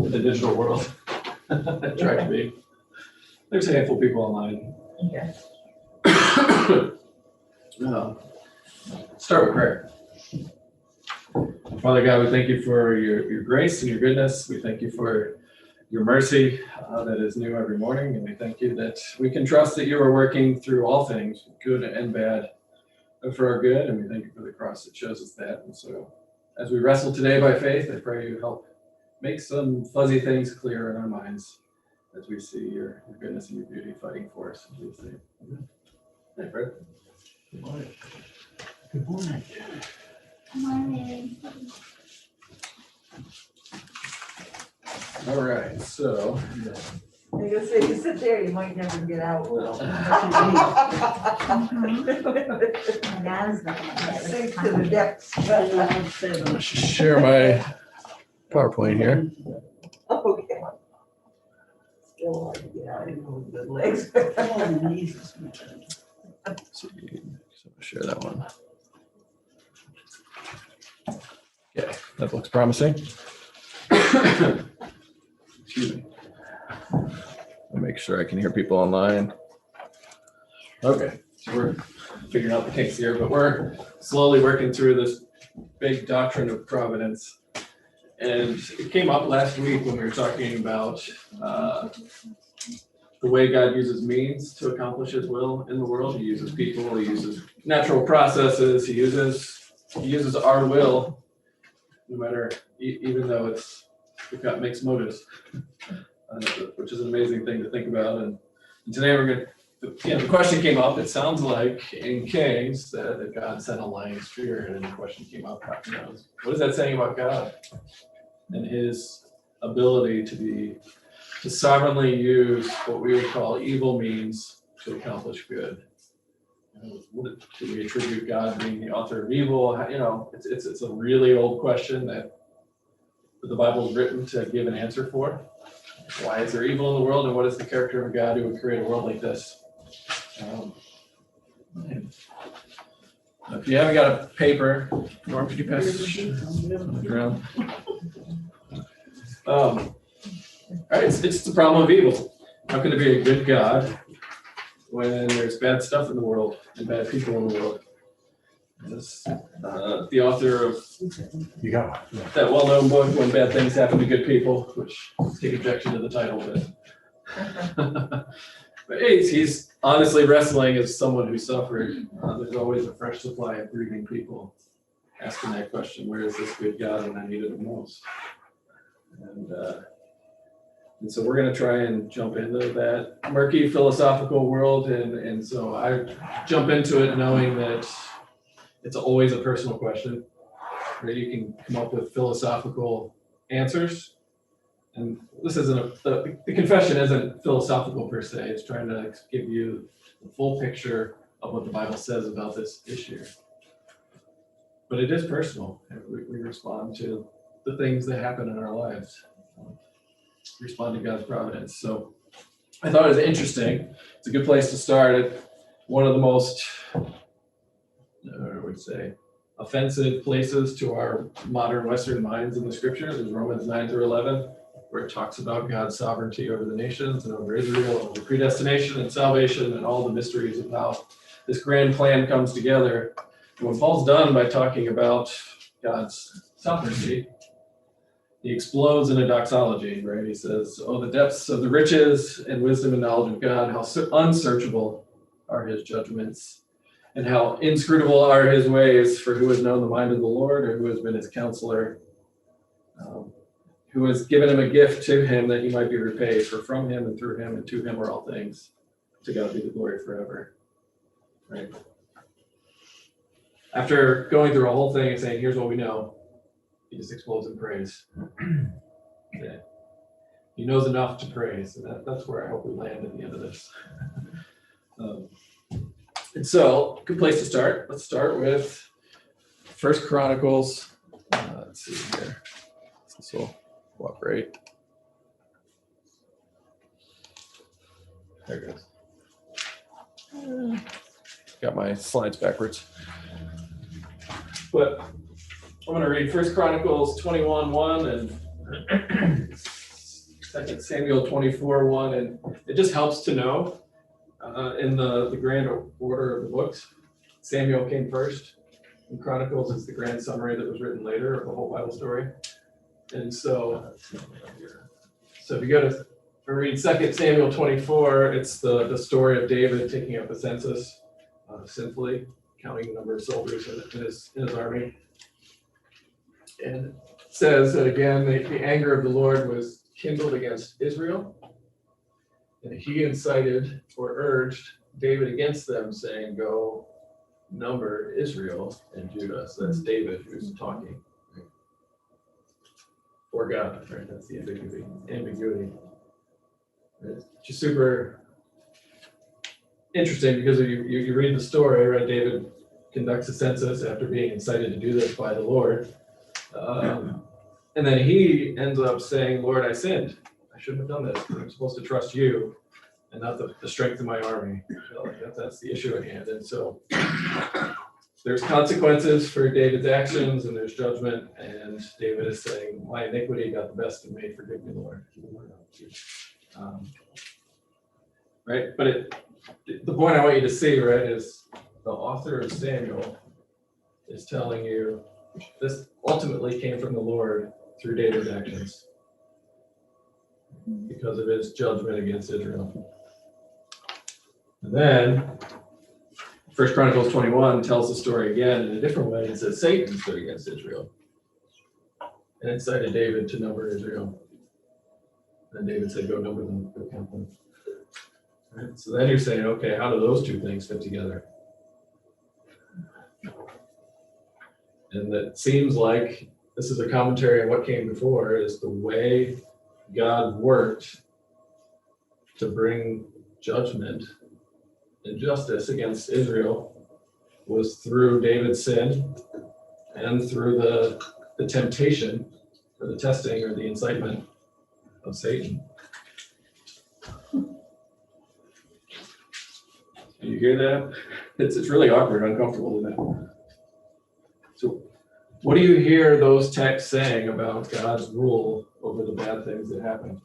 in the digital world. I try to be. There's a handful of people online. Okay. Start with prayer. Father God, we thank you for your grace and your goodness. We thank you for your mercy that is new every morning. And we thank you that we can trust that you are working through all things, good and bad, for our good. And we thank you for the cross that shows us that. And so as we wrestle today by faith, I pray you help make some fuzzy things clear in our minds as we see your goodness and your beauty fighting for us. In Jesus' name. Amen. Hey, Fred. Good morning. Good morning. Good morning. All right, so. I was gonna say, you sit there, you might never get out. Sink to the depths. I'm gonna share my PowerPoint here. Okay. Still hard to get out, even with good legs. So share that one. Okay, that looks promising. Excuse me. I'll make sure I can hear people online. Okay, so we're figuring out the kinks here, but we're slowly working through this big doctrine of providence. And it came up last week when we were talking about the way God uses means to accomplish his will in the world. He uses people, he uses natural processes, he uses our will, no matter, even though we've got mixed motives, which is an amazing thing to think about. And today the question came up, it sounds like in Kings that God sent a lying spirit, and the question came up, what is that saying about God and his ability to sovereignly use what we would call evil means to accomplish good? Do we attribute God being the author of evil? It's a really old question that the Bible is written to give an answer for. Why is there evil in the world, and what is the character of a God who would create a world like this? If you haven't got a paper, Norm, could you pass it around? All right, it's the problem of evil. How can there be a good God when there's bad stuff in the world and bad people in the world? This, the author of that well-known book, When Bad Things Happen to Good People, which I take objection to the title, but he's honestly wrestling as someone who suffered. There's always a fresh supply of grieving people asking that question, where is this good God when I need it the most? And so we're going to try and jump into that murky philosophical world. And so I jump into it knowing that it's always a personal question, where you can come up with philosophical answers. And this isn't the confession isn't philosophical per se. It's trying to give you the full picture of what the Bible says about this issue. But it is personal. We respond to the things that happen in our lives. Respond to God's providence. So I thought it was interesting. It's a good place to start. One of the most, I would say, offensive places to our modern Western minds in the scriptures is Romans 9-11, where it talks about God's sovereignty over the nations and over Israel, over predestination and salvation and all the mysteries of how this grand plan comes together. And when Paul's done by talking about God's sovereignty, he explodes in a doxology, right? He says, oh, the depths of the riches and wisdom and knowledge of God, how unsearchable are his judgments, and how inscrutable are his ways. For who has known the mind of the Lord, or who has been his counselor, who has given him a gift to him that he might be repaid? For from him and through him and to him are all things. To God be the glory forever. Right? After going through a whole thing and saying, here's what we know, he just explodes in praise. Yeah. He knows enough to praise, and that's where I hope we land at the end of this. And so, good place to start. Let's start with 1 Chronicles. Let's see here. This will cooperate. There it goes. Got my slides backwards. But I'm going to read 1 Chronicles 21:1 and 2 Samuel 24:1, and it just helps to know in the grand order of the books. Samuel came first, and Chronicles is the grand summary that was written later of the whole Bible story. And so if you go to read 2 Samuel 24, it's the story of David taking up a census sinfully, counting the number of soldiers in his army. And it says that again, the anger of the Lord was kindled against Israel, and he incited or urged David against them, saying, "Go number Israel and Judah." So that's David who's talking. Right? Or God, right? That's the ambiguity. It's just super interesting because you read the story, right? David conducts a census after being incited to do this by the Lord. And then he ends up saying, "Lord, I sinned. I shouldn't have done this. I'm supposed to trust you and not the strength of my army." So that's the issue at hand. And so there's consequences for David's actions and there's judgment. And David is saying, "My iniquity got the best of me. Forgive me, Lord." Right? But the point I want you to see, right, is the author of Samuel is telling you this ultimately came from the Lord through David's actions because of his judgment against Israel. And then 1 Chronicles 21 tells the story again in a different way. It says Satan stood against Israel and incited David to number Israel. And David said, "Go number them, go count them." Right? So then you're saying, okay, how do those two things fit together? And that seems like this is a commentary on what came before, is the way God worked to bring judgment and justice against Israel was through David's sin and through the temptation or the testing or the incitement of Satan. Do you hear that? It's really awkward, uncomfortable, isn't it? So what do you hear those texts saying about God's rule over the bad things that happen?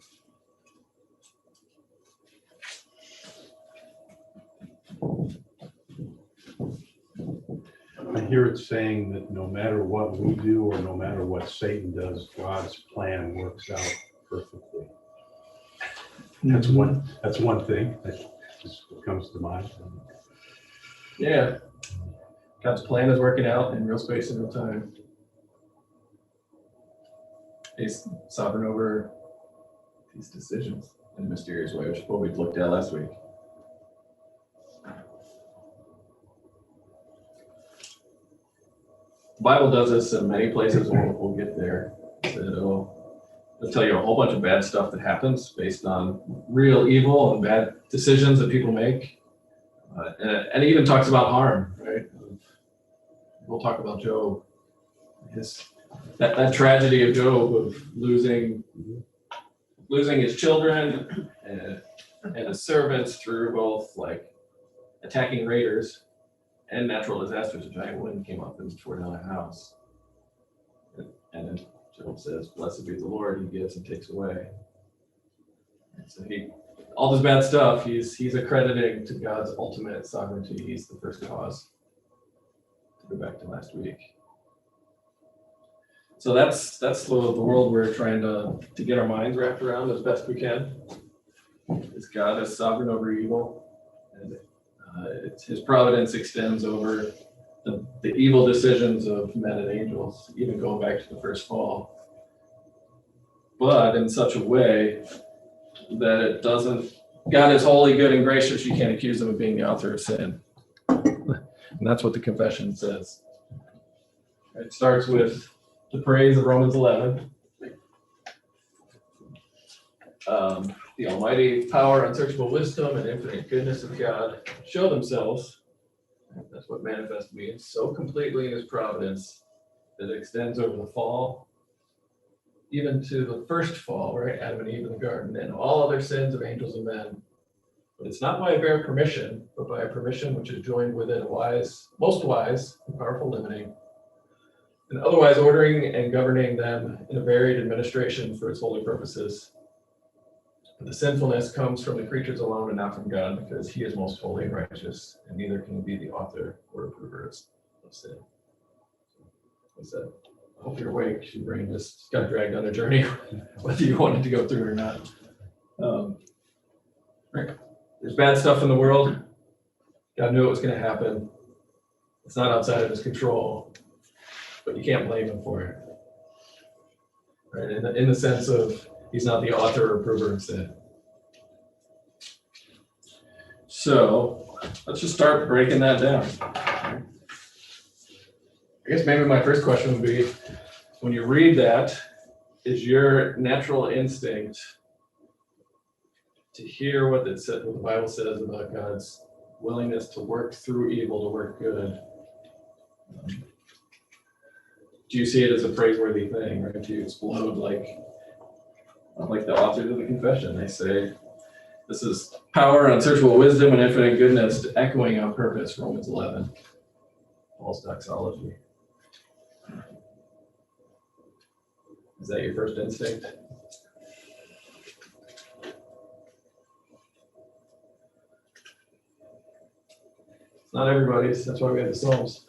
I hear it saying that no matter what we do or no matter what Satan does, God's plan works out perfectly. That's one thing that just comes to mind. Yeah. God's plan is working out in real space and real time. He's sovereign over these decisions in a mysterious way, which is what we looked at last week. The Bible does this in many places, and we'll get there. It'll tell you a whole bunch of bad stuff that happens based on real evil and bad decisions that people make. And it even talks about harm, right? We'll talk about Job. That tragedy of Job of losing his children and his servants through both like attacking raiders and natural disasters. A giant wind came up and tore down a house. And then Job says, "Blessed be the Lord, he gives and takes away." And so all this bad stuff, he's accrediting to God's ultimate sovereignty. He's the first cause. To go back to last week. So that's the world we're trying to get our minds wrapped around as best we can. Is God is sovereign over evil, and his providence extends over the evil decisions of men and angels, even going back to the first fall. But in such a way that it doesn't, God is holy, good, and gracious. You can't accuse him of being the author of sin. And that's what the confession says. It starts with the praise of Romans 11. The almighty power, unsearchable wisdom, and infinite goodness of God show themselves, that's what manifest means, so completely in his providence that it extends over the fall, even to the first fall, right? Adam and Eve in the garden, and all other sins of angels and men. But it's not by a bare permission, but by a permission which is joined with it a most wise and powerful limiting, and otherwise ordering and governing them in a varied administration for its holy purposes. The sinfulness comes from the creatures alone and not from God, because he is most holy and righteous, and neither can he be the author or approver of sin. I said, I hope you're awake. Your brain just got dragged on a journey, whether you wanted to go through it or not. Right. There's bad stuff in the world. God knew it was going to happen. It's not outside of his control, but you can't blame him for it. Right? In the sense of he's not the author or approver of sin. So let's just start breaking that down. I guess maybe my first question would be, when you read that, is your natural instinct to hear what the Bible says about God's willingness to work through evil to work good? Do you see it as a praiseworthy thing, right? Do you explode like the authors of the confession? They say, this is power, unsearchable wisdom, and infinite goodness, echoing on purpose, Romans 11, Paul's doxology. Is that your first instinct? It's not everybody's. That's why we have the Psalms.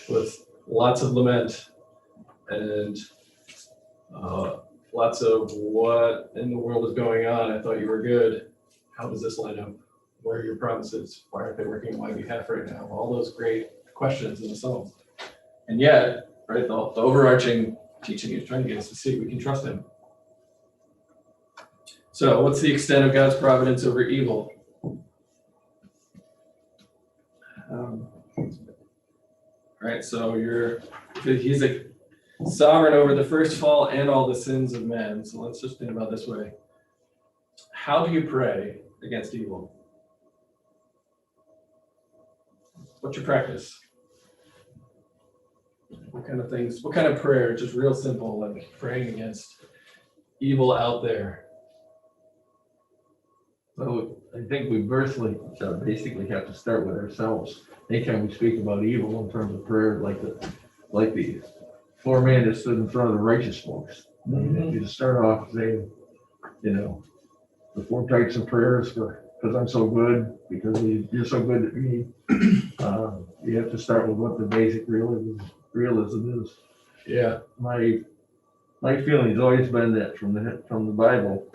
With lots of lament and lots of what in the world is going on. I thought you were good. How does this line up? Where are your promises? Why aren't they working on my behalf right now? All those great questions in the Psalms. And yet, right, the overarching teaching is trying to get us to see we can trust him. So what's the extent of God's providence over evil? Right, so he's a sovereign over the first fall and all the sins of men. So let's just think about it this way. How do you pray against evil? What's your practice? What kind of things, what kind of prayer? Just real simple, like praying against evil out there. So I think we basically have to start with ourselves. Anytime we speak about evil in terms of prayer, like the poor man that stood in front of the righteous folks. Mm-hmm. You start off saying, the 4 types of prayers because I'm so good, because you're so good at me. You have to start with what the basic realism is. Yeah. My feeling's always been that from the Bible,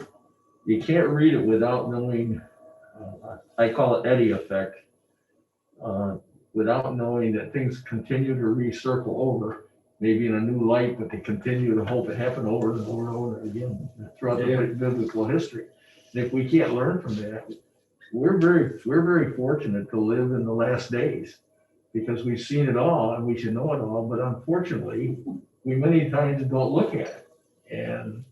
you can't read it without knowing, I call it eddy effect, without knowing that things continue to recircle over, maybe in a new light, but they continue to hope it happen over and over and over again throughout the biblical history. And if we can't learn from that, we're very fortunate to live in the last days, because we've seen it all and we should know it all, but unfortunately, we many times don't look at it. And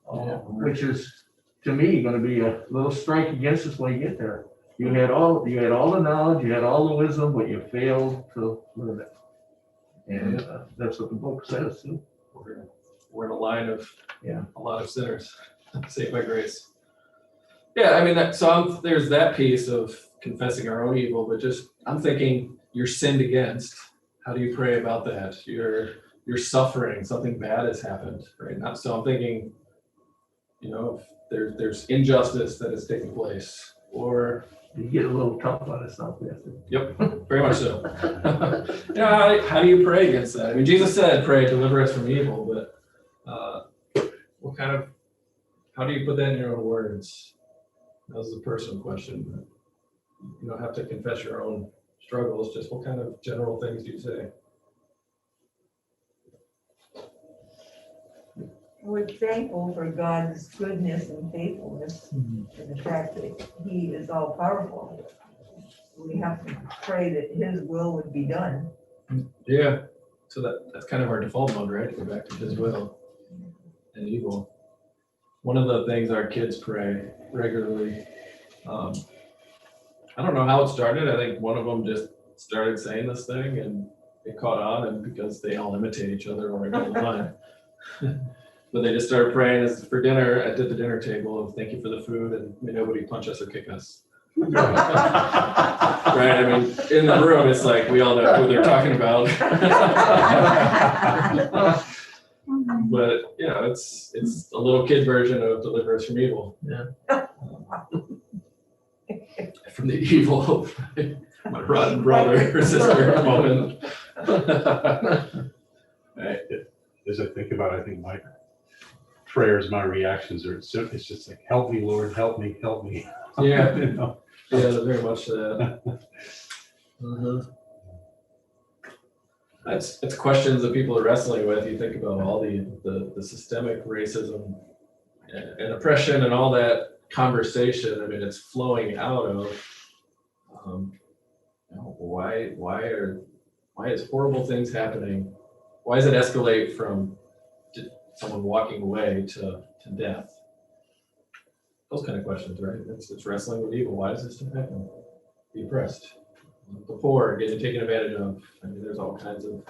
which is, to me, going to be a little strike against us when you get there. You had all the knowledge, you had all the wisdom, but you failed to learn it. And that's what the book says too. We're in a line of a lot of sinners saved by grace. Yeah, I mean, there's that piece of confessing our own evil, but just I'm thinking you're sinned against. How do you pray about that? You're suffering, something bad has happened, right? So I'm thinking, if there's injustice that is taking place, or you get a little tough on us now. Yep, very much so. How do you pray against that? I mean, Jesus said, "Pray, deliver us from evil," but how do you put that in your own words? That was a personal question. But you don't have to confess your own struggles. Just what kind of general things do you say? We're thankful for God's goodness and faithfulness and the fact that he is all powerful. We have to pray that his will would be done. Yeah. So that's kind of our default mode, right? Go back to his will and evil. One of the things our kids pray regularly, I don't know how it started. I think one of them just started saying this thing and it caught on, and because they all imitate each other right down the line. But they just started praying for dinner at the dinner table of thank you for the food and may nobody punch us or kick us. Right? I mean, in the room, it's like we all know who they're talking about. But, you know, it's a little kid version of deliver us from evil. Yeah. From the evil of my rotten brother or sister moment. Right. As I think about it, I think my prayers, my reactions are, it's just like, help me, Lord, help me, help me. Yeah. You know? Yeah, very much that. Mhm. That's questions that people are wrestling with. You think about all the systemic racism and oppression and all that conversation. I mean, it's flowing out of you know, why is horrible things happening? Why does it escalate from someone walking away to death? Those kind of questions, right? It's wrestling with evil. Why does this stuff happen? The oppressed, the poor getting taken advantage of. I mean, there's all kinds of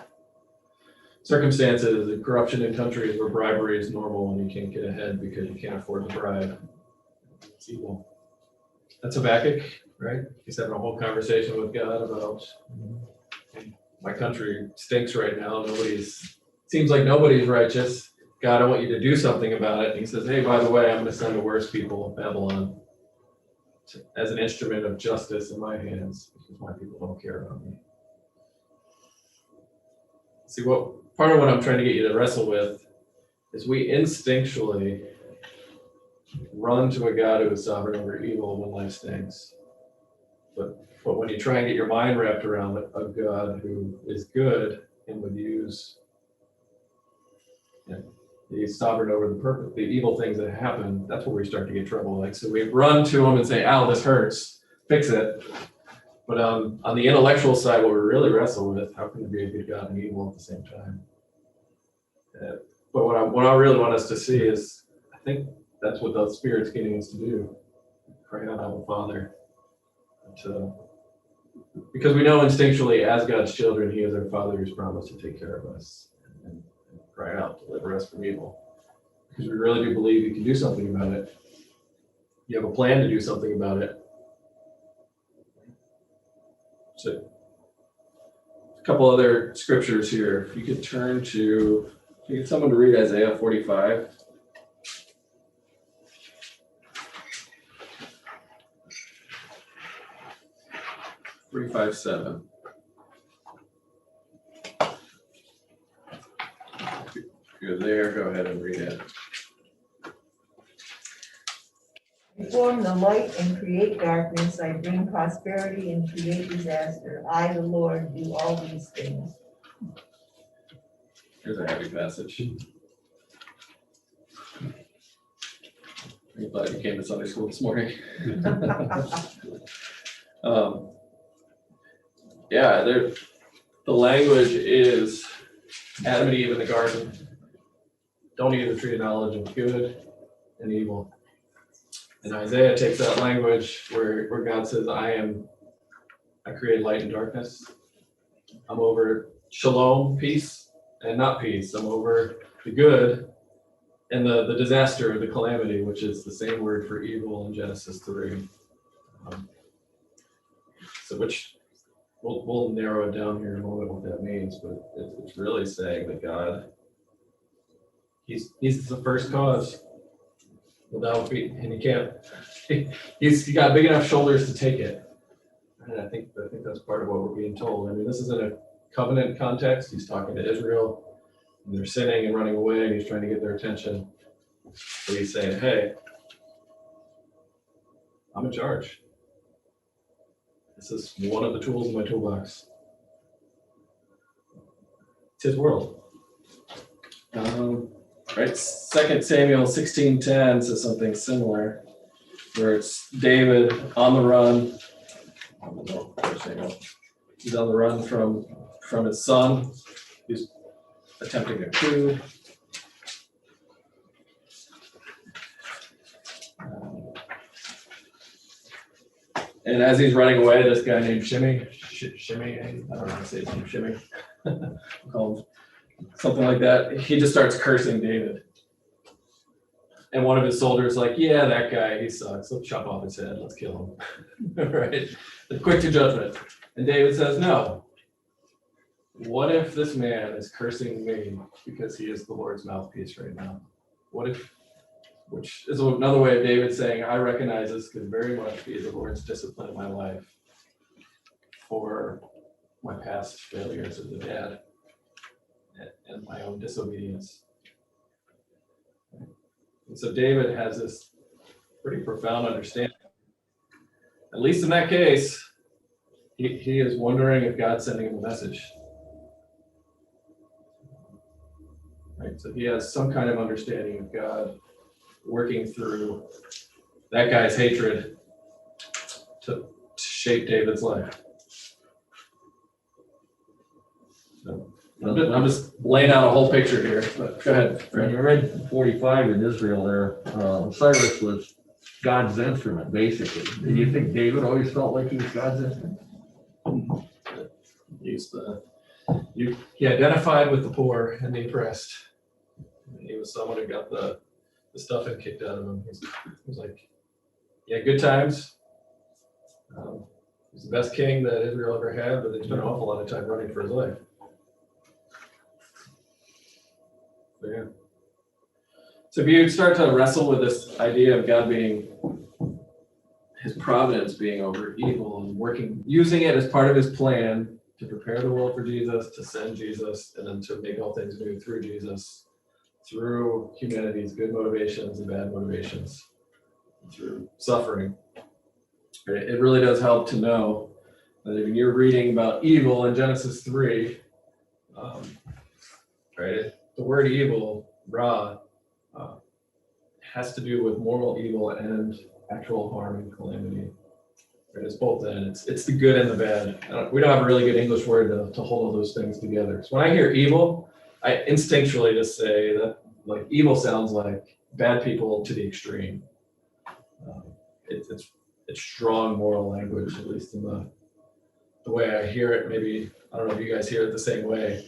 circumstances and corruption in countries where bribery is normal and you can't get ahead because you can't afford to bribe. It's evil. That's Habakkuk, right? He's having a whole conversation with God about my country stinks right now. Seems like nobody's righteous. God, I want you to do something about it. And he says, hey, by the way, I'm going to send the worst people of Babylon as an instrument of justice in my hands because my people don't care about me. See, part of what I'm trying to get you to wrestle with is we instinctually run to a God who is sovereign over evil when life stinks. But when you try and get your mind wrapped around a God who is good and would use, he's sovereign over the evil things that happen, that's where we start to get trouble. Like, so we run to him and say, ow, this hurts, fix it. But on the intellectual side, what we really wrestle with, how can there be a good God and evil at the same time? But what I really want us to see is, I think that's what the Spirit's getting us to do. Cry out, Abba, Father. Because we know instinctually, as God's children, He is our Father who's promised to take care of us and cry out, deliver us from evil. Because we really do believe you can do something about it. You have a plan to do something about it. So, a couple other scriptures here. If you could turn to, if you get someone to read Isaiah 45. (45:7). If you're there, go ahead and read it. I form the light and create darkness. I bring prosperity and create disaster. I, the Lord, do all these things. Here's a heavy passage. I'm glad you came to Sunday school this morning. Yeah, the language is Adam and Eve in the garden. Don't eat of the tree of knowledge of good and evil. And Isaiah takes that language where God says, I create light and darkness. I'm over shalom, peace, and not peace. I'm over the good and the disaster, the calamity, which is the same word for evil in Genesis 3. So which we'll narrow it down here in a moment what that means, but it's really saying that God, He's the first cause. And he can't. He's got big enough shoulders to take it, and I think that's part of what we're being told. I mean, this is in a covenant context. He's talking to Israel, and they're sinning and running away, and he's trying to get their attention. So he's saying, "Hey, I'm in charge. This is one of the tools in my toolbox. It's His world." Right, 2 Samuel 16:10 says something similar, where it's David on the run. He's on the run from his son. He's attempting a coup. And as he's running away, this guy named Shimei, I don't know how to say his name, Shimei. We'll call him something like that. He just starts cursing David. And one of his soldiers is like, yeah, that guy, he sucks. Let's chop off his head. Let's kill him. Right? They're quick to judgment. And David says, no. what if this man is cursing me because he is the Lord's mouthpiece right now? What if, which is another way of David saying, I recognize this could very much be the Lord's discipline in my life for my past failures as a dad and my own disobedience. And so David has this pretty profound understanding. At least in that case, he is wondering if God's sending him a message. Right? So he has some kind of understanding of God working through that guy's hatred to shape David's life. So I'm just laying out a whole picture here, but go ahead. When you read 45 in Israel there, Cyrus was God's instrument, basically. Do you think David always felt like he was God's instrument? He identified with the poor and the oppressed. He was someone who got the stuff and kicked out of him. He was like, yeah, good times. He's the best king that Israel ever had, but he spent an awful lot of time running for his life. So, yeah. So if you start to wrestle with this idea of God being, his providence being over evil and working, using it as part of his plan to prepare the world for Jesus, to send Jesus, and then to make all things new through Jesus, through humanity's good motivations and bad motivations, through suffering. It really does help to know that if you're reading about evil in Genesis 3, right, the word evil, ra, has to do with moral evil and actual harm and calamity. Right? It's both ends. It's the good and the bad. We don't have a really good English word to hold all those things together. So when I hear evil, I instinctually just say that like evil sounds like bad people to the extreme. It's strong moral language, at least in the way I hear it. Maybe, I don't know if you guys hear it the same way,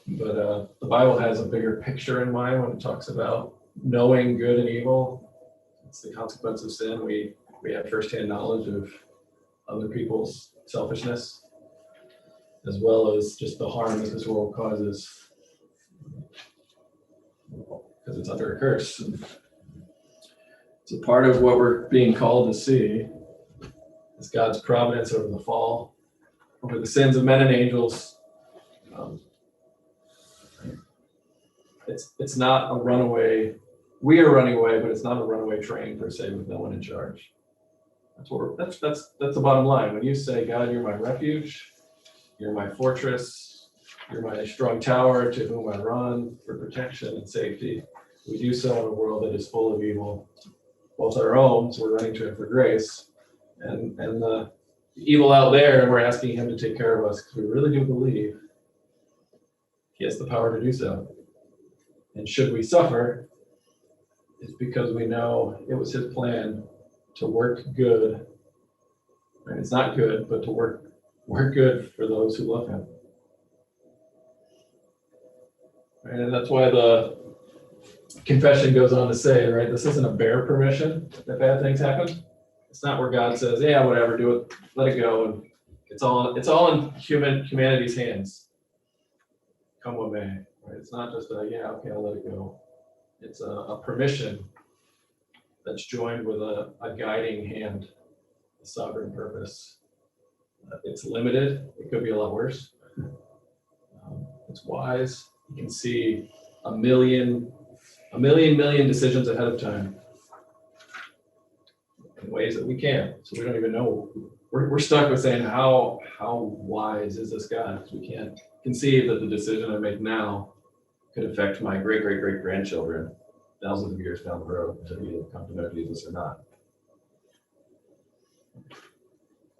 but the Bible has a bigger picture in mind when it talks about knowing good and evil. It's the consequence of sin. We have firsthand knowledge of other people's selfishness, as well as just the harm that this world causes because it's under a curse. So part of what we're being called to see is God's providence over the fall, over the sins of men and angels. It's not a runaway. We are running away, but it's not a runaway train per se with no one in charge. That's the bottom line. When you say, God, you're my refuge, you're my fortress, you're my strong tower to whom I run for protection and safety, we do so in a world that is full of evil, both our own, so we're running to him for grace, and the evil out there, and we're asking him to take care of us because we really do believe he has the power to do so. And should we suffer, it's because we know it was his plan to work good. Right? It's not good, but to work good for those who love him. Right? And that's why the confession goes on to say, right, this isn't a bare permission that bad things happen. It's not where God says, yeah, whatever, do it, let it go, and it's all in humanity's hands. Come what may. Right? It's not just a, yeah, okay, I'll let it go. It's a permission that's joined with a guiding hand, a sovereign purpose. It's limited. It could be a lot worse. It's wise. You can see a million decisions ahead of time in ways that we can't. So we don't even know. We're stuck with saying, how wise is this God? Because we can't conceive that the decision I make now could affect my great grandchildren thousands of years down the road to either come to know Jesus or not.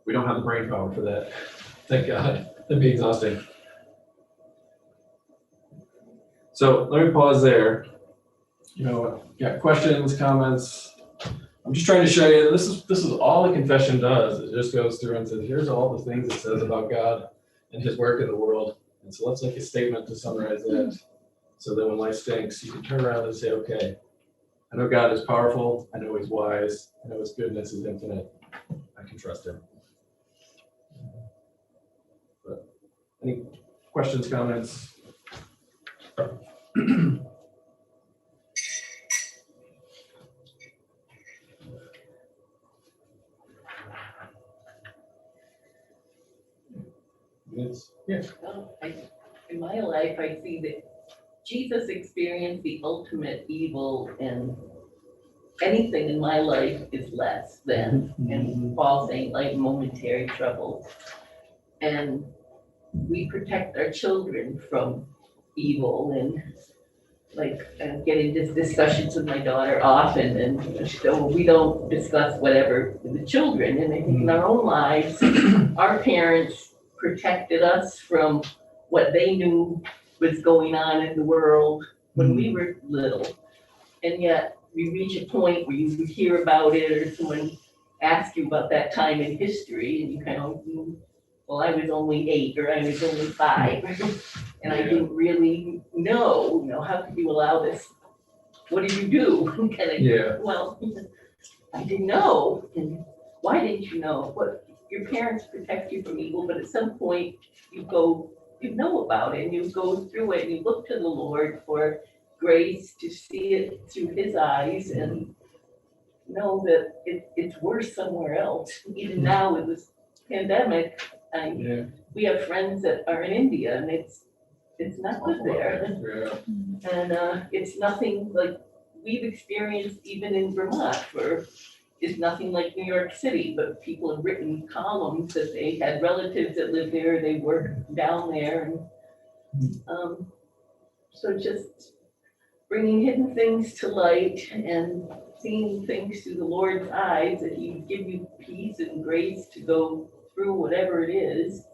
We don't have the brain power for that. Thank God. That'd be exhausting. So let me pause there. Got questions, comments. I'm just trying to show you that this is all the confession does. It just goes through and says, here's all the things it says about God and his work in the world. And so let's make a statement to summarize that. So that when life stinks, you can turn around and say, okay, I know God is powerful. I know he's wise. I know his goodness is infinite. I can trust him. But any questions, comments? Yes. Yeah. Well, in my life, I see that Jesus experienced the ultimate evil, and anything in my life is less than, and Paul saying like momentary trouble. And we protect our children from evil, and like I get into discussions with my daughter often, and so we don't discuss whatever with the children. And I think in our own lives, our parents protected us from what they knew was going on in the world when we were little. And yet we reach a point where you hear about it, or someone asks you about that time in history, and you kind of, well, I was only 8 or I was only 5. And I didn't really know, how could you allow this? What did you do? Kind of, Yeah. well, I didn't know. And why didn't you know? What, your parents protect you from evil, but at some point you know about it, and you go through it, and you look to the Lord for grace to see it through his eyes, and know that it's worse somewhere else. Even now with this pandemic, Yeah. we have friends that are in India, and it's not good there. Yeah. And it's nothing like we've experienced even in Vermont, where it's nothing like New York City, but people have written columns that they had relatives that lived there, they worked down there. And so just bringing hidden things to light and seeing things through the Lord's eyes, that he give you peace and grace to go through whatever it is.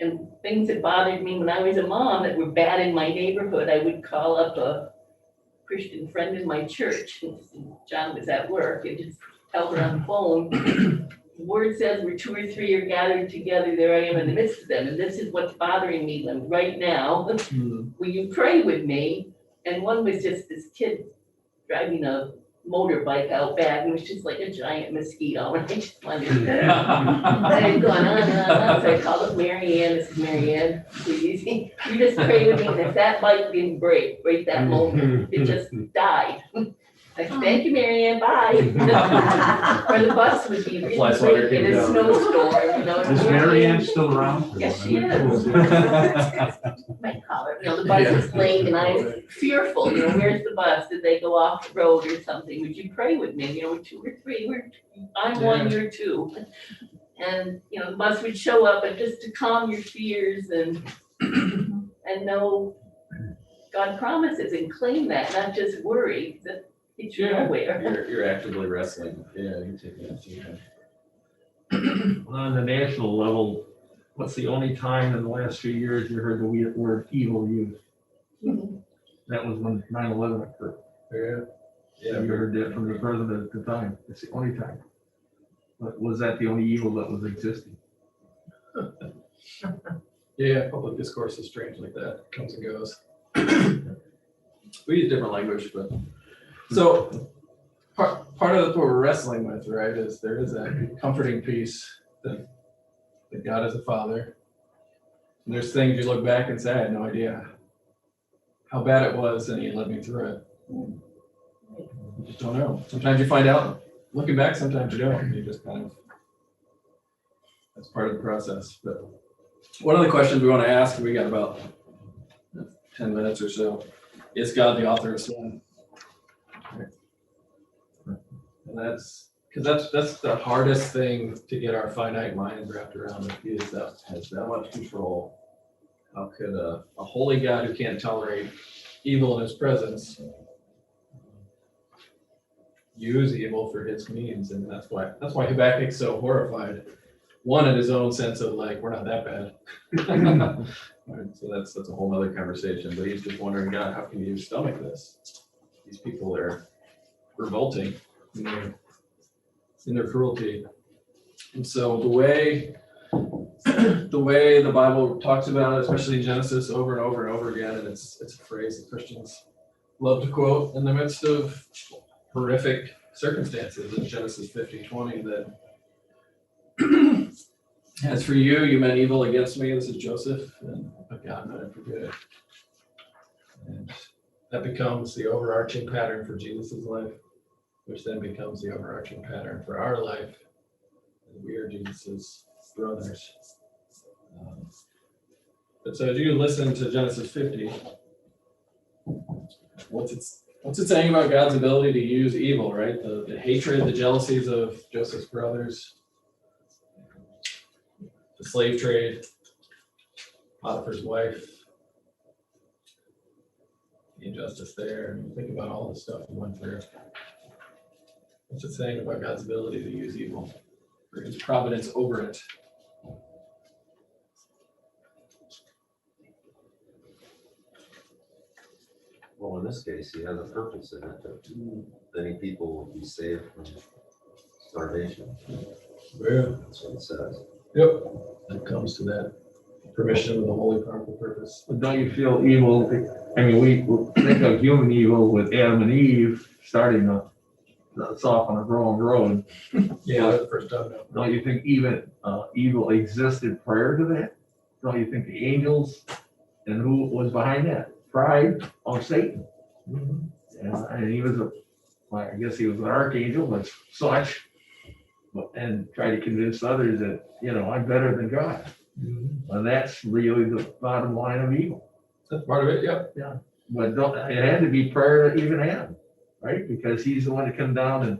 And things that bothered me when I was a mom that were bad in my neighborhood, I would call up a Christian friend in my church, and John was at work, and just tell her on the phone, the word says where 2 or 3 are gathered together, there I am in the midst of them, and this is what's bothering me right now. Will you pray with me? And one was just this kid driving a motorbike out back, and it was just like a giant mosquito, and I just wanted to I had gone on and on, so I called up Mary Ann. This is Mary Ann, please, you just pray with me, and if that bike didn't break that moment, it just died. I said, thank you, Mary Ann, bye. Or the bus would be really Fly swatter late in came a down. snowstorm, Is Mary Ann still around? Yes, she is. Might call her, the bus is late, and I was fearful, where's the bus? Did they go off the road or something? Would you pray with me? 2 or 3, I'm 1, you're 2. And, the bus would show up, and just to calm your fears and know God promises, and claim that, not just worry that it's nowhere. You're actively wrestling. Yeah, you're taking it to On the national level, what's the only time in the last few years you heard the word evil used? That was when 9/11 occurred. Yeah. You heard that from the president at the time. It's the only time. But was that the only evil that was existing? Yeah, public discourse is strange like that, comes and goes. We use different language, but so part of what we're wrestling with, right, is there is that comforting peace that God is a father. And there's things you look back and say, I had no idea how bad it was, and he led me through it. You just don't know. Sometimes you find out looking back, sometimes you don't. You just kind of, that's part of the process. But one of the questions we want to ask, we got about 10 minutes or so, is God the author of sin? And that's because that's the hardest thing to get our finite minds wrapped around. If he is that has that much control, how could a holy God who can't tolerate evil in his presence use evil for his means? And that's why Habakkuk's so horrified. One, in his own sense of like, we're not that bad. Right, so that's a whole other conversation. But he's just wondering, God, how can you stomach this? These people are revolting in their cruelty. And so the way the Bible talks about it, especially in Genesis, over and over and over again, and it's a phrase that Christians love to quote in the midst of horrific circumstances in Genesis 50:20, that As for you, you meant evil against me. This is Joseph, but God meant it for good. And that becomes the overarching pattern for Jesus' life, which then becomes the overarching pattern for our life. We are Jesus' brothers. But so as you listen to Genesis 50, what's it saying about God's ability to use evil, right? The hatred, the jealousies of Joseph's brothers, the slave trade, Potiphar's wife, the injustice there. And you think about all the stuff we went through. What's it saying about God's ability to use evil? For his providence over it. Well, in this case, he has a purpose in it, that many people will be saved from starvation. Yeah. That's what it says. Yep. That comes to that permission with a holy, powerful purpose. But don't you feel evil? I mean, we think of human evil with Adam and Eve starting us off on a wrong road. Yeah, that's the first time. Don't you think even evil existed prior to that? Don't you think the angels and who was behind that? Pride of Satan. And he was I guess he was an archangel, but such, and tried to convince others that, I'm better than God. And that's really the bottom line of evil. That's part of it, yep. Yeah. But it had to be prior to even Adam, right? Because he's the one to come down and.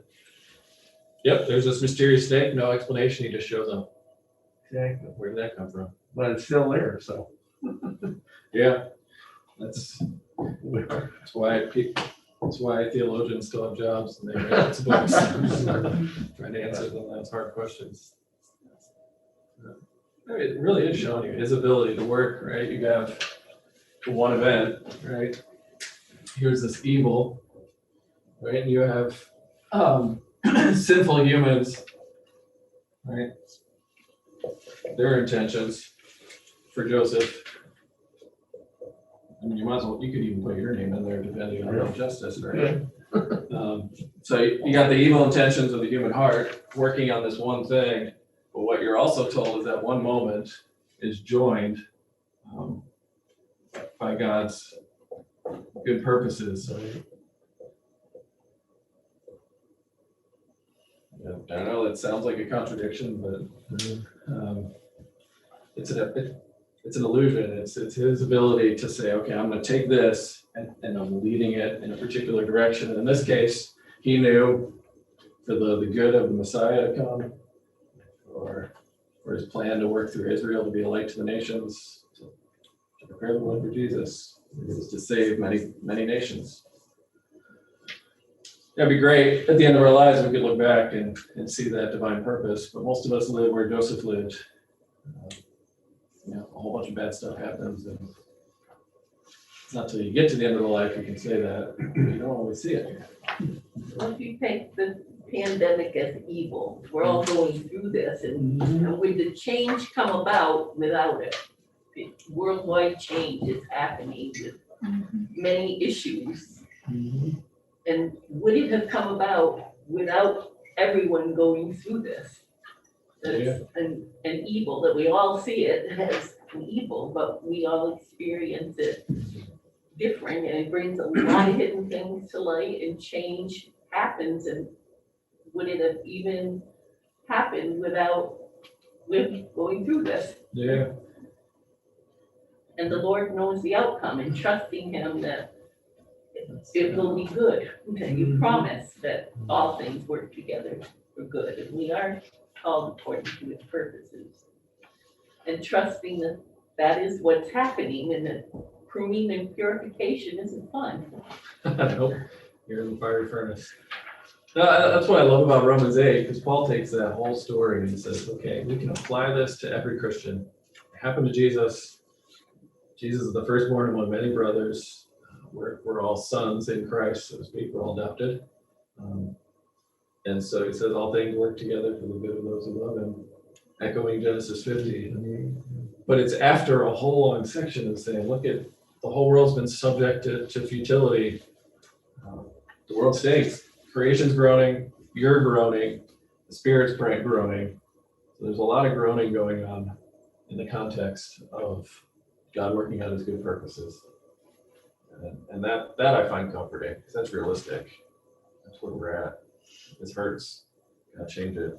Yep, there's this mysterious snake, no explanation, he just shows up. Exactly. Where did that come from? But it's still there, so. Yeah, that's why theologians still have jobs and they write lots of books. Trying to answer those hard questions. It really is showing you his ability to work, right? You have one event, right? Here's this evil, right? And you have sinful humans, right? Their intentions for Joseph. I mean, you could even put your name in there depending on your justice, right? So you got the evil intentions of the human heart working on this one thing, but what you're also told is that one moment is joined by God's good purposes. So, I know that sounds like a contradiction, but it's an illusion. It's his ability to say, okay, I'm going to take this and I'm leading it in a particular direction. And in this case, he knew for the good of the Messiah to come, or for his plan to work through Israel to be a light to the nations, to prepare the way for Jesus. It was to save many, many nations. That'd be great. At the end of our lives, we could look back and see that divine purpose. But most of us live where Joseph lived. A whole bunch of bad stuff happens, and it's not till you get to the end of the life you can say that. You don't always see it. Well, if you take the pandemic as evil, we're all going through this, and would the change come about without it? The worldwide change is happening with many issues. And would it have come about without everyone going through this? That's an evil, that we all see it as an evil, but we all experience it different, and it brings a lot of hidden things to light, and change happens. And would it have even happened without going through this? Yeah. And the Lord knows the outcome, and trusting him that it will be good. Okay, you promise that all things work together for good, and we are called according to his purposes. And trusting that that is what's happening, and that pruning and purification isn't fun. Nope. You're in the fiery furnace. That's what I love about Romans 8, because Paul takes that whole story and says, okay, we can apply this to every Christian. It happened to Jesus. Jesus is the firstborn among many brothers. We're all sons in Christ, so to speak. We're all adopted. And so he says all things work together for the good of those who love him, echoing Genesis 50. But it's after a whole long section of saying, look at the whole world's been subject to futility. The world stinks. Creation's groaning. You're groaning. The Spirit's groaning. So there's a lot of groaning going on in the context of God working out his good purposes. And that I find comforting, because that's realistic. That's where we're at. This hurts. Gotta change it.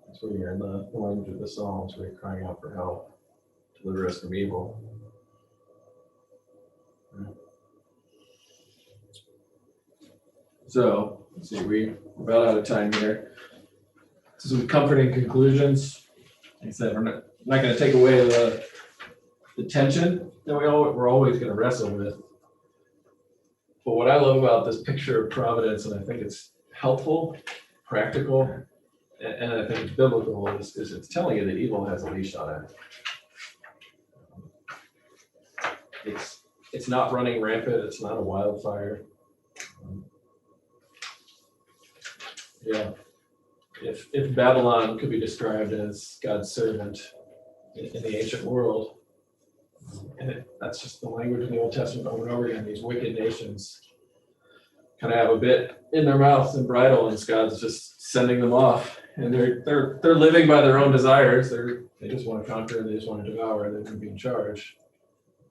That's where you're in the language of the Psalms, where you're crying out for help. Deliver us from evil. So, let's see, we're about out of time here. Some comforting conclusions. Like I said, we're not going to take away the tension that we're always going to wrestle with. But what I love about this picture of Providence, and I think it's helpful, practical, and I think it's biblical, is it's telling you that evil has a leash on it. It's not running rampant. It's not a wildfire. Yeah. If Babylon could be described as God's servant in the ancient world, and that's just the language in the Old Testament over and over again, these wicked nations kind of have a bit in their mouths and bridle, and God's just sending them off. And they're living by their own desires. They just want to conquer, they just want to devour, they want to be in charge.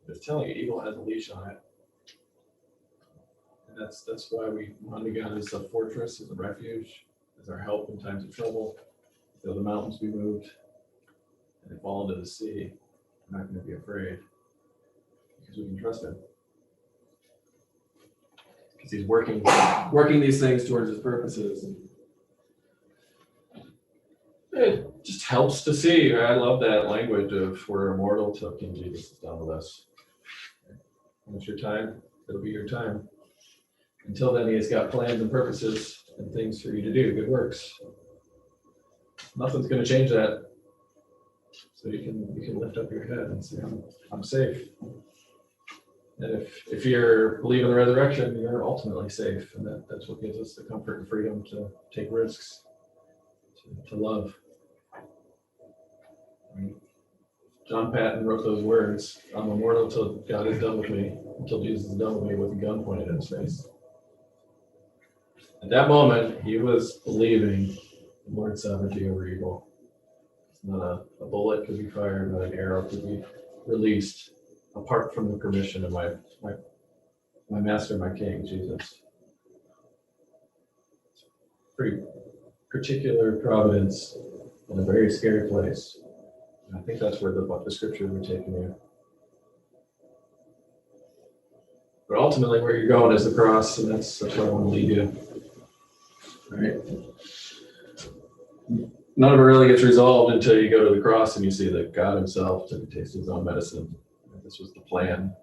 It's telling you evil has a leash on it. And that's why we run to God as a fortress, as a refuge, as our help in times of trouble. Though the mountains be moved and they fall into the sea, we're not going to be afraid, because we can trust him. Because he's working these things towards his purposes. And it just helps to see. I love that language of we're immortal till King Jesus is done with us. When it's your time, it'll be your time. Until then, he has got plans and purposes and things for you to do, good works. Nothing's going to change that. So you can lift up your head and say, I'm safe. And if you're believing in the resurrection, you're ultimately safe. And that's what gives us the comfort and freedom to take risks, to love. John Patton wrote those words, I'm immortal till God is done with me, until Jesus is done with me, with a gun pointed at his face. At that moment, he was believing the Lord's sovereignty over evil. It's not a bullet could be fired, not an arrow could be released apart from the permission of my master, my king, Jesus. Pretty particular providence in a very scary place. And I think that's where the scriptures are taking you. But ultimately, where you're going is the cross, and that's where I want to lead you. All right. None of it really gets resolved until you go to the cross and you see that God himself took a taste of his own medicine. This was the plan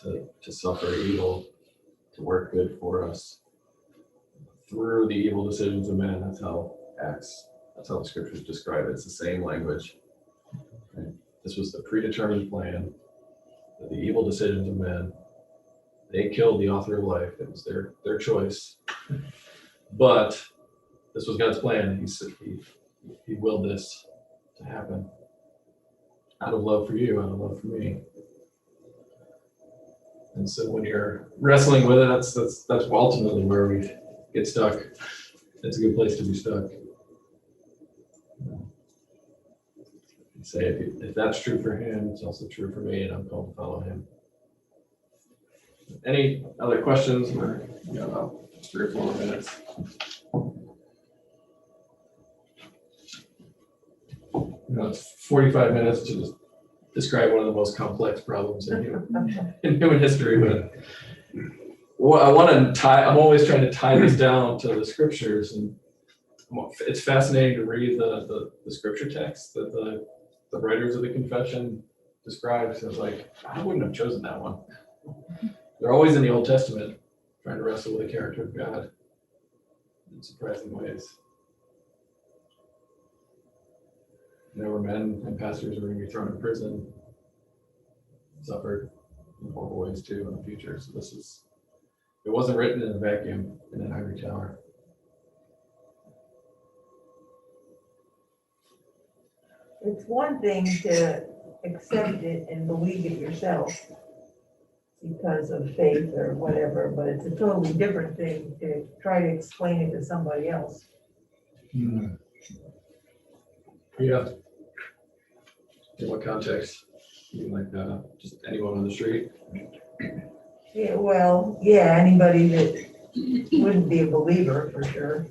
to suffer evil, to work good for us through the evil decisions of men. That's how the scriptures describe it. It's the same language. Right? This was the predetermined plan, the evil decisions of men. They killed the author of life. It was their choice. But this was God's plan. He willed this to happen out of love for you, out of love for me. And so when you're wrestling with it, that's ultimately where we get stuck. It's a good place to be stuck. Say if that's true for him, it's also true for me, and I'm called to follow him. Any other questions? We're about 3 or 4 minutes. It's 45 minutes to just describe one of the most complex problems in human history. But I'm always trying to tie this down to the scriptures, and it's fascinating to read the scripture text that the writers of the confession describe. So it's like, I wouldn't have chosen that one. They're always in the Old Testament, trying to wrestle with the character of God in surprising ways. There were men and pastors who were going to be thrown in prison, suffered in horrible ways too in the future. So it wasn't written in a vacuum in an ivory tower. It's one thing to accept it and believe it yourself because of faith or whatever, but it's a totally different thing to try to explain it to somebody else. Yeah. In what context? You mean like, just anyone on the street? Yeah, well, yeah, anybody that wouldn't be a believer for sure.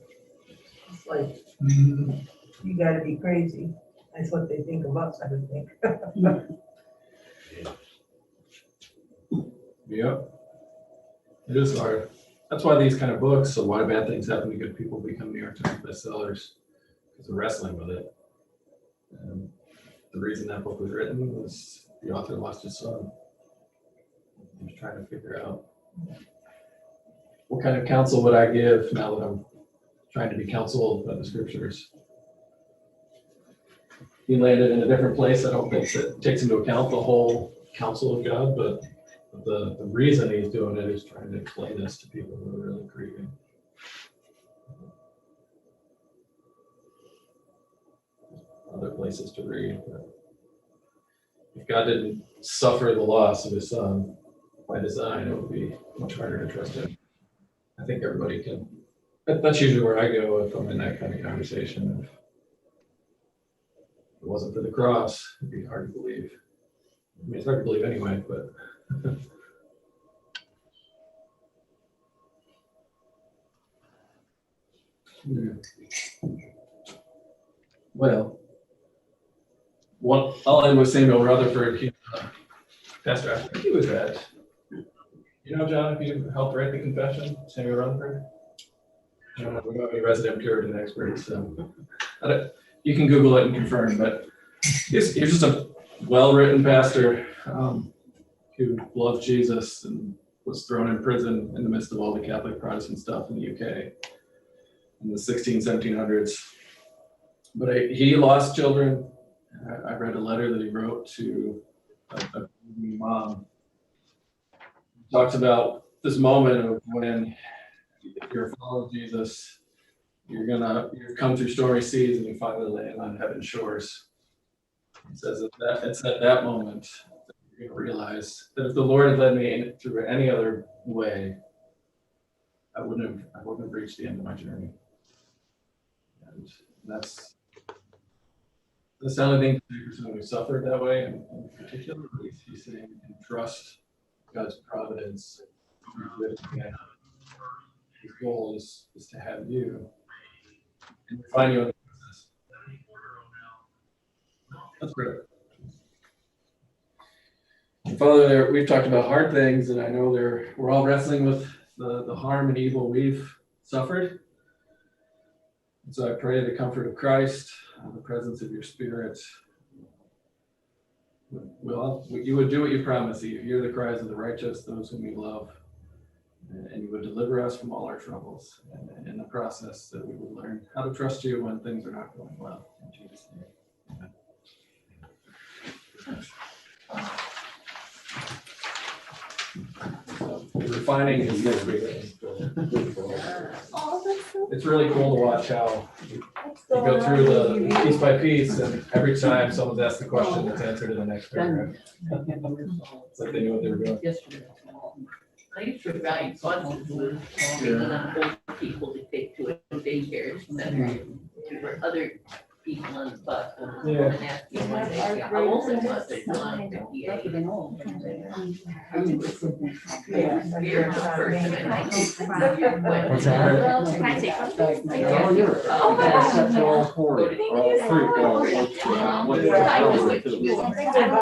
It's like, you gotta be crazy. That's what they think of us, I would think. Yep. It is hard. That's why these kind of books, so why bad things happen to good people, become New York Times bestsellers, because they're wrestling with it. And the reason that book was written was the author lost his son. He was trying to figure out what kind of counsel would I give now that I'm trying to be counseled by the scriptures. He landed in a different place. I don't think that takes into account the whole counsel of God, but the reason he's doing it is trying to explain this to people who are really grieving. Other places to read, but if God didn't suffer the loss of his son by design, it would be much harder to trust him. I think everybody can. That's usually where I go if I'm in that kind of conversation. If it wasn't for the cross, it'd be hard to believe. I mean, it's hard to believe anyway, but well, I'll end with Samuel Rutherford. Pastor, I think he was at, John, if you helped write the confession, Samuel Rutherford? We don't have any resident Puritan experts, so you can Google it and confirm, but he's just a well-written pastor who loved Jesus and was thrown in prison in the midst of all the Catholic Protestant stuff in the UK in the 1700s. But he lost children. I read a letter that he wrote to a mom. He talks about this moment of when you're following Jesus, you've come through stormy seas and you finally land on heaven's shores. He says it's at that moment that you're going to realize that if the Lord had led me through any other way, I wouldn't have reached the end of my journey. And that's the only thing to do for someone who suffered that way, and in particular, he's saying you can trust God's providence. His goal is to have you and find you in the process. That's great. Father, we've talked about hard things, and I know we're all wrestling with the harm and evil we've suffered. And so I pray the comfort of Christ, the presence of your Spirit, you would do what you promised. You hear the cries of the righteous, those whom you love, and you would deliver us from all our troubles. And in the process, that we would learn how to trust you when things are not going well. In Jesus' name. Amen. So, refining is next week. It's really cool to watch how you go through the piece by piece, and every time someone's asked the question, it's answered in the next paragraph. It's like they knew what they were doing. I used to write buses with old people to take to a daycare center. There were other people on the bus. Yeah. And asked me one day, how old it was, they wanted to be Yeah. scared of the person. And I said, What's that? can I say something? Oh, yeah. Oh, Except for all four. Go to the- All three. I was like,